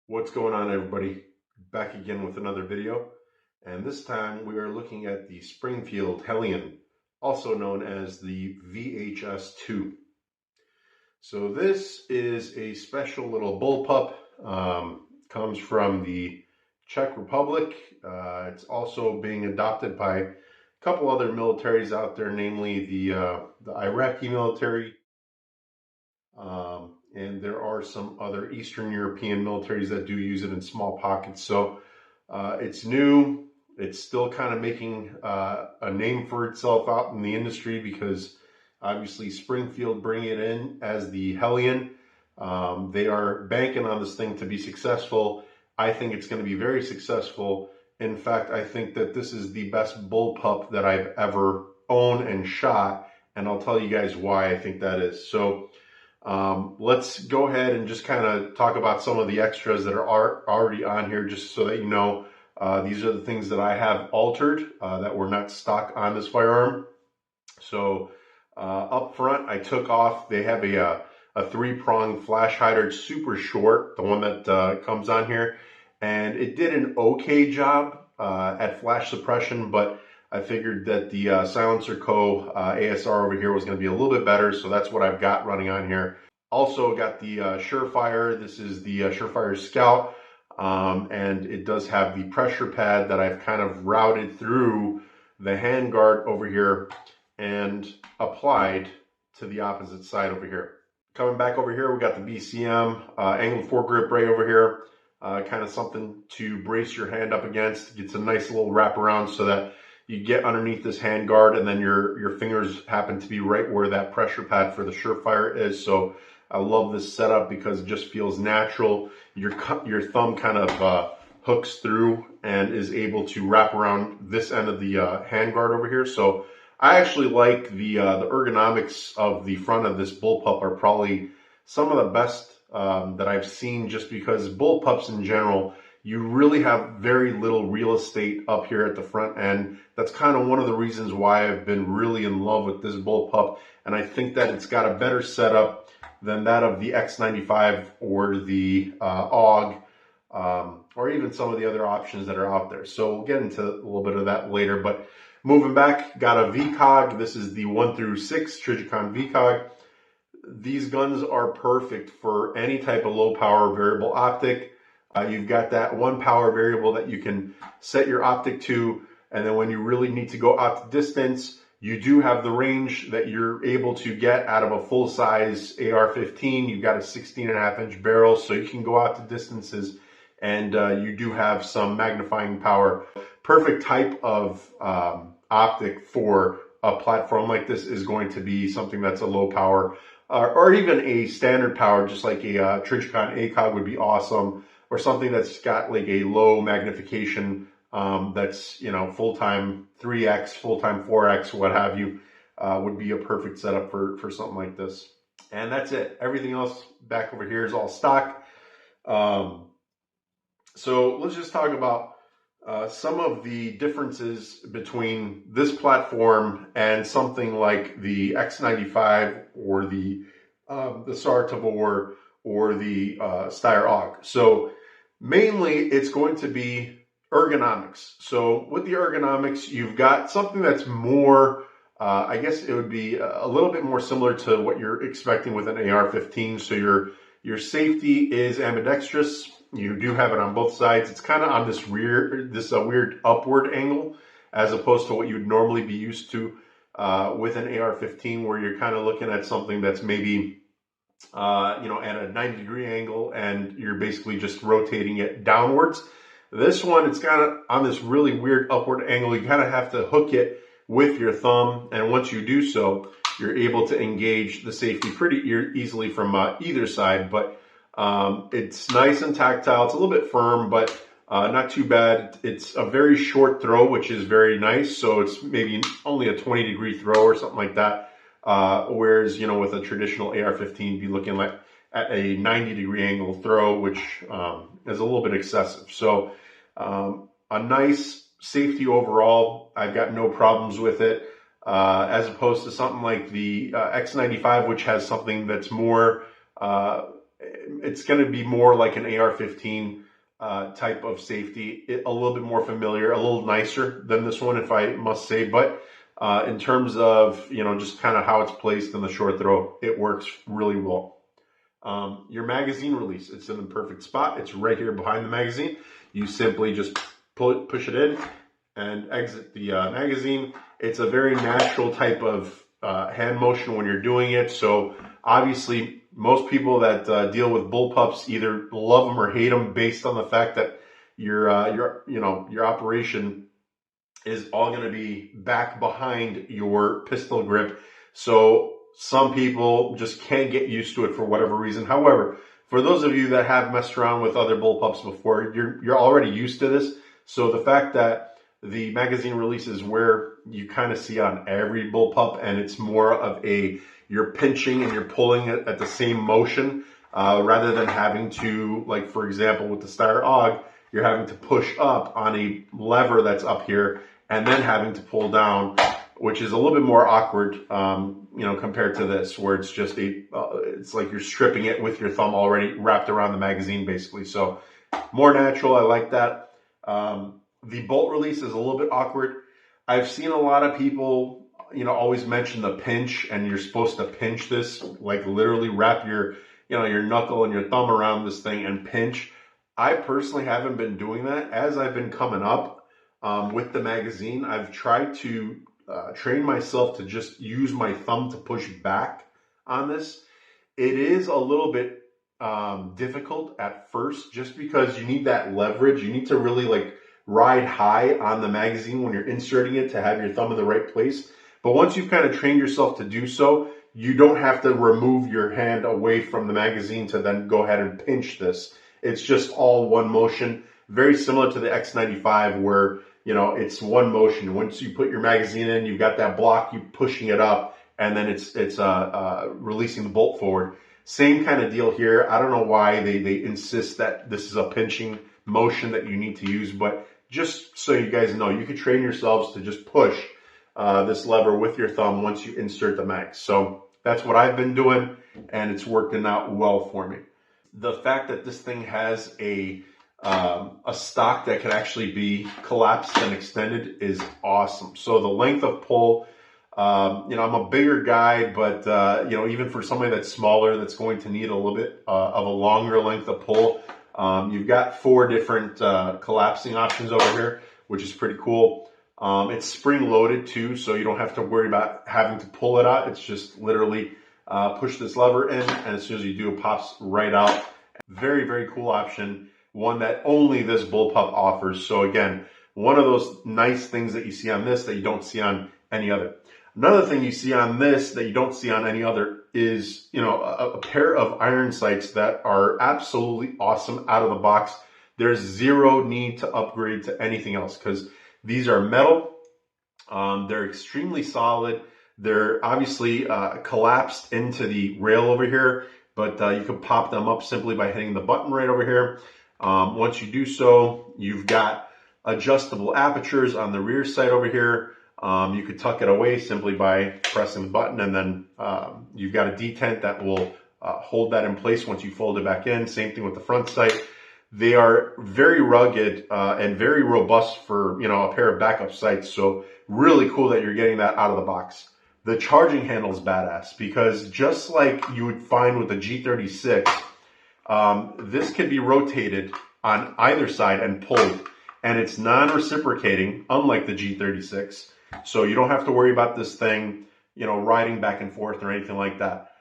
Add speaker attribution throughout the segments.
Speaker 1: What's going on, everybody? Back again with another video, and this time we are looking at the Springfield Hellion, also known as the VHS2. So this is a special little bullpup. Comes from the Czech Republic. It's also being adopted by a couple other militaries out there, namely the Iraqi military. And there are some other Eastern European militaries that do use it in small pockets. So it's new. It's still kind of making a name for itself out in the industry because obviously Springfield bringing it in as the Hellion. They are banking on this thing to be successful. I think it's going to be very successful. In fact, I think that this is the best bullpup that I've ever owned and shot. And I'll tell you guys why I think that is. So let's go ahead and just kind of talk about some of the extras that are already on here, just so that you know. These are the things that I have altered that were not stock on this firearm. So up front, I took off. They have a three-pronged flash hider. It's super short, the one that comes on here, and it did an okay job at flash suppression, but I figured that the Silencerco ASR over here was going to be a little bit better, so that's what I've got running on here. Also got the Surefire. This is the Surefire Scout, and it does have the pressure pad that I've kind of routed through the handguard over here and applied to the opposite side over here. Coming back over here, we got the BCM angled foregrip right over here, kind of something to brace your hand up against. It's a nice little wraparound so that you get underneath this handguard and then your fingers happen to be right where that pressure pad for the Surefire is. So I love this setup because it just feels natural. Your thumb kind of hooks through and is able to wrap around this end of the handguard over here. So I actually like the ergonomics of the front of this bullpup are probably some of the best that I've seen, just because bullpups in general, you really have very little real estate up here at the front end. That's kind of one of the reasons why I've been really in love with this bullpup, and I think that it's got a better setup than that of the X95 or the AUG, or even some of the other options that are out there. So we'll get into a little bit of that later, but moving back, got a VCOG. This is the 1 through 6 Trijicon VCOG. These guns are perfect for any type of low power variable optic. You've got that one power variable that you can set your optic to, and then when you really need to go out to distance, you do have the range that you're able to get out of a full-size AR-15. You've got a 16.5-inch barrel, so you can go out to distances, and you do have some magnifying power. Perfect type of optic for a platform like this is going to be something that's a low power, or even a standard power, just like a Trijicon ACOG would be awesome, or something that's got like a low magnification that's, you know, full-time 3x, full-time 4x, what have you, would be a perfect setup for something like this. And that's it. Everything else back over here is all stock. So let's just talk about some of the differences between this platform and something like the X95 or the SAR Tavor or the Steyr AUG. So mainly it's going to be ergonomics. So with the ergonomics, you've got something that's more, I guess it would be a little bit more similar to what you're expecting with an AR-15. So your safety is ambidextrous. You do have it on both sides. It's kind of on this weird upward angle, as opposed to what you'd normally be used to with an AR-15, where you're kind of looking at something that's maybe you know, at a 90-degree angle, and you're basically just rotating it downwards. This one, it's kind of on this really weird upward angle. You kind of have to hook it with your thumb, and once you do so, you're able to engage the safety pretty easily from either side. But it's nice and tactile. It's a little bit firm, but not too bad. It's a very short throw, which is very nice. So it's maybe only a 20-degree throw or something like that. Whereas, you know, with a traditional AR-15, you'd be looking like at a 90-degree angle throw, which is a little bit excessive. So a nice safety overall. I've got no problems with it, as opposed to something like the X95, which has something that's more it's going to be more like an AR-15 type of safety, a little bit more familiar, a little nicer than this one, if I must say. But in terms of, just kind of how it's placed in the short throw, it works really well. Your magazine release, it's in the perfect spot. It's right here behind the magazine. You simply just push it in and exit the magazine. It's a very natural type of hand motion when you're doing it. So obviously, most people that deal with bullpups either love them or hate them based on the fact that your operation is all going to be back behind your pistol grip. So some people just can't get used to it for whatever reason. However, for those of you that have messed around with other bullpups before, you're already used to this. So the fact that the magazine release is where you kind of see on every bullpup, and it's more of you're pinching and you're pulling it at the same motion, rather than having to, like for example with the Steyr AUG, you're having to push up on a lever that's up here and then having to pull down, which is a little bit more awkward, compared to this, where it's just it's like you're stripping it with your thumb already wrapped around the magazine, basically. So more natural. I like that. The bolt release is a little bit awkward. I've seen a lot of people, always mention the pinch, and you're supposed to pinch this, like literally wrap your knuckle and your thumb around this thing and pinch. I personally haven't been doing that. As I've been coming up with the magazine, I've tried to train myself to just use my thumb to push back on this. It is a little bit difficult at first, just because you need that leverage. You need to really ride high on the magazine when you're inserting it to have your thumb in the right place. But once you've kind of trained yourself to do so, you don't have to remove your hand away from the magazine to then go ahead and pinch this. It's just all one motion, very similar to the X95, where it's one motion. Once you put your magazine in, you've got that block, you pushing it up, and then it's releasing the bolt forward. Same kind of deal here. I don't know why they insist that this is a pinching motion that you need to use, but just so you guys know, you could train yourselves to just push this lever with your thumb once you insert the mag. So that's what I've been doing, and it's working out well for me. The fact that this thing has a stock that can actually be collapsed and extended is awesome. So the length of pull, I'm a bigger guy, but even for somebody that's smaller, that's going to need a little bit of a longer length of pull, you've got 4 different collapsing options over here, which is pretty cool. It's spring loaded too, so you don't have to worry about having to pull it out. It's just literally push this lever in, and as soon as you do, it pops right out. Very, very cool option. One that only this bullpup offers. So again, one of those nice things that you see on this that you don't see on any other. Another thing you see on this that you don't see on any other is, a pair of iron sights that are absolutely awesome out of the box. There's zero need to upgrade to anything else, because these are metal. They're extremely solid. They're obviously collapsed into the rail over here, but you can pop them up simply by hitting the button right over here. Once you do so, you've got adjustable apertures on the rear sight over here. You could tuck it away simply by pressing the button, and then you've got a detent that will hold that in place once you fold it back in. Same thing with the front sight. They are very rugged and very robust for a pair of backup sights. So really cool that you're getting that out of the box. The charging handle is badass, because just like you would find with the G36, this could be rotated on either side and pulled, and it's non-reciprocating, unlike the G36. So you don't have to worry about this thing, riding back and forth or anything like that.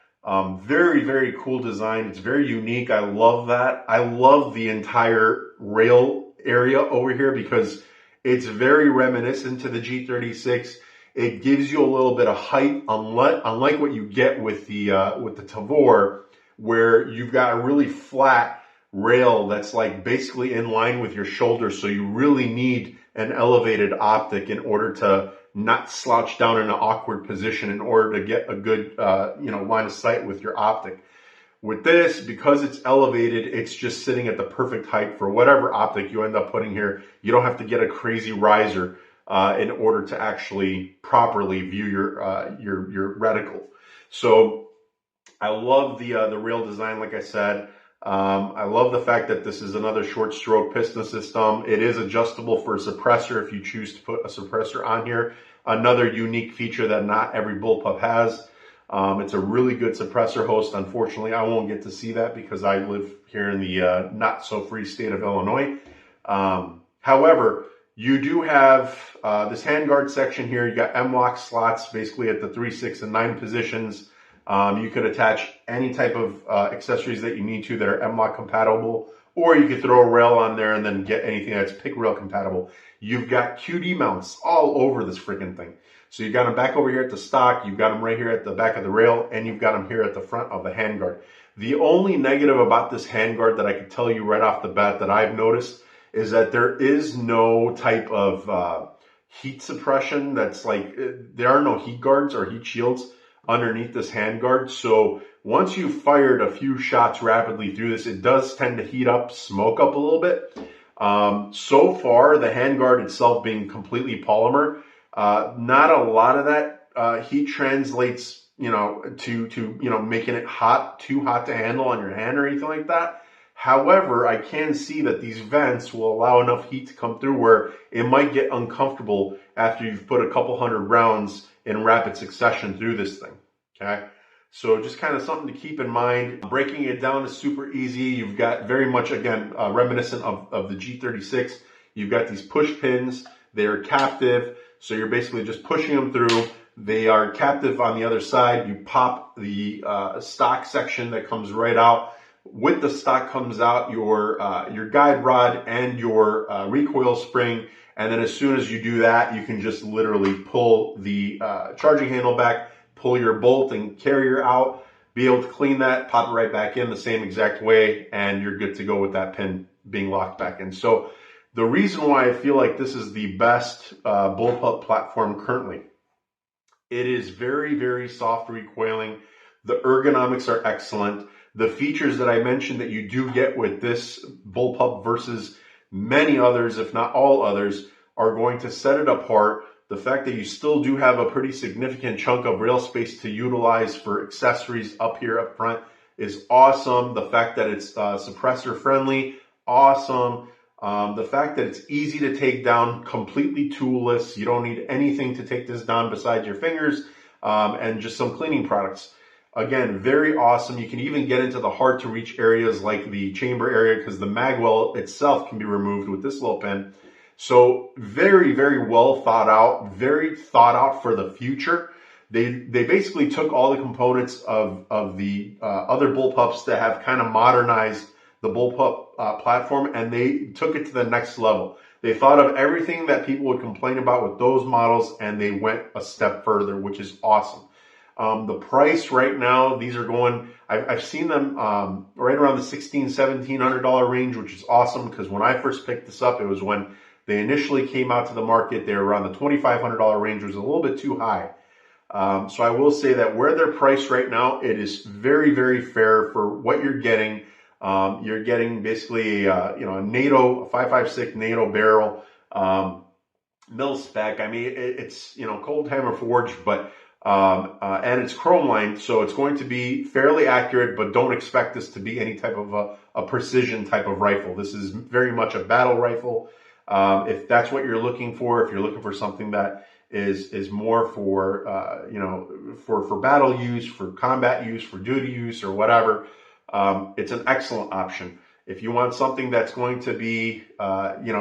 Speaker 1: Very, very cool design. It's very unique. I love that. I love the entire rail area over here, because it's very reminiscent to the G36. It gives you a little bit of height, unlike what you get with the Tavor, where you've got a really flat rail that's basically in line with your shoulder. So you really need an elevated optic in order to not slouch down in an awkward position in order to get a good line of sight with your optic. With this, because it's elevated, it's just sitting at the perfect height for whatever optic you end up putting here. You don't have to get a crazy riser in order to actually properly view your reticle. So I love the rail design, like I said. I love the fact that this is another short stroke piston system. It is adjustable for a suppressor if you choose to put a suppressor on here. Another unique feature that not every Bullpup has. It's a really good suppressor host. Unfortunately, I won't get to see that because I live here in the not so free state of Illinois. However, you do have this handguard section here. You got M-lock slots basically at the 3, 6, and 9 positions. You could attach any type of accessories that you need to that are M-lock compatible, or you could throw a rail on there and then get anything that's pick rail compatible. You've got QD mounts all over this freaking thing. So you've got them back over here at the stock, you've got them right here at the back of the rail, and you've got them here at the front of the handguard. The only negative about this handguard that I can tell you right off the bat that I've noticed is that there is no type of heat suppression. That's like, there are no heat guards or heat shields underneath this handguard. So once you've fired a few shots rapidly through this, it does tend to heat up, smoke up a little bit. So far, the handguard itself being completely polymer, not a lot of that heat translates, to making it hot, too hot to handle on your hand or anything like that. However, I can see that these vents will allow enough heat to come through where it might get uncomfortable after you've put a couple hundred rounds in rapid succession through this thing, okay? So just kind of something to keep in mind. Breaking it down is super easy. You've got very much, again, reminiscent of the G36. You've got these push pins. They're captive, so you're basically just pushing them through. They are captive on the other side. You pop the stock section that comes right out. With the stock comes out your guide rod and your recoil spring. And then as soon as you do that, you can just literally pull the charging handle back, pull your bolt and carrier out, be able to clean that, pop it right back in the same exact way, and you're good to go with that pin being locked back in. So the reason why I feel like this is the best Bullpup platform currently, it is very, very soft recoiling. The ergonomics are excellent. The features that I mentioned that you do get with this Bullpup versus many others, if not all others, are going to set it apart. The fact that you still do have a pretty significant chunk of rail space to utilize for accessories up here up front is awesome. The fact that it's suppressor friendly, awesome. The fact that it's easy to take down, completely toolless. You don't need anything to take this down besides your fingers and just some cleaning products. Again, very awesome. You can even get into the hard to reach areas like the chamber area because the magwell itself can be removed with this little pin. So very, very well thought out, very thought out for the future. They basically took all the components of the other Bullpups that have kind of modernized the Bullpup platform, and they took it to the next level. They thought of everything that people would complain about with those models, and they went a step further, which is awesome. The price right now, these are going, I've seen them right around the $1,600, $1,700 range, which is awesome because when I first picked this up, it was when they initially came out to the market. They were around the $2,500 range, which was a little bit too high. So I will say that where they're priced right now, it is very, very fair for what you're getting. You're getting basically a NATO, a 5.56 NATO barrel, mil spec. I mean, it's cold hammer forged, but and it's chrome lined, so it's going to be fairly accurate, but don't expect this to be any type of a precision type of rifle. This is very much a battle rifle. If that's what you're looking for, if you're looking for something that is more for for battle use, for combat use, for duty use, or whatever, it's an excellent option. If you want something that's going to be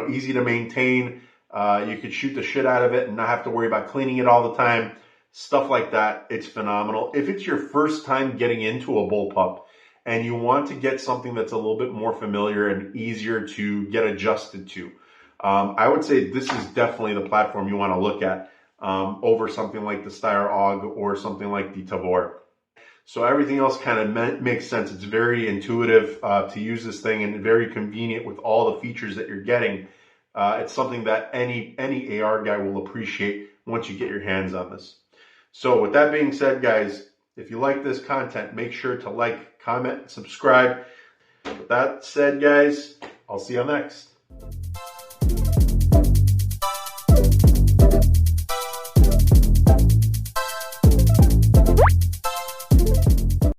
Speaker 1: easy to maintain, you could shoot the shit out of it and not have to worry about cleaning it all the time. Stuff like that, it's phenomenal. If it's your first time getting into a Bullpup and you want to get something that's a little bit more familiar and easier to get adjusted to, I would say this is definitely the platform you want to look at over something like the Steyr AUG or something like the Tavor. So everything else kind of makes sense. It's very intuitive to use this thing and very convenient with all the features that you're getting. It's something that any AR guy will appreciate once you get your hands on this. So with that being said, guys, if you like this content, make sure to like, comment, subscribe. With that said, guys, I'll see you next.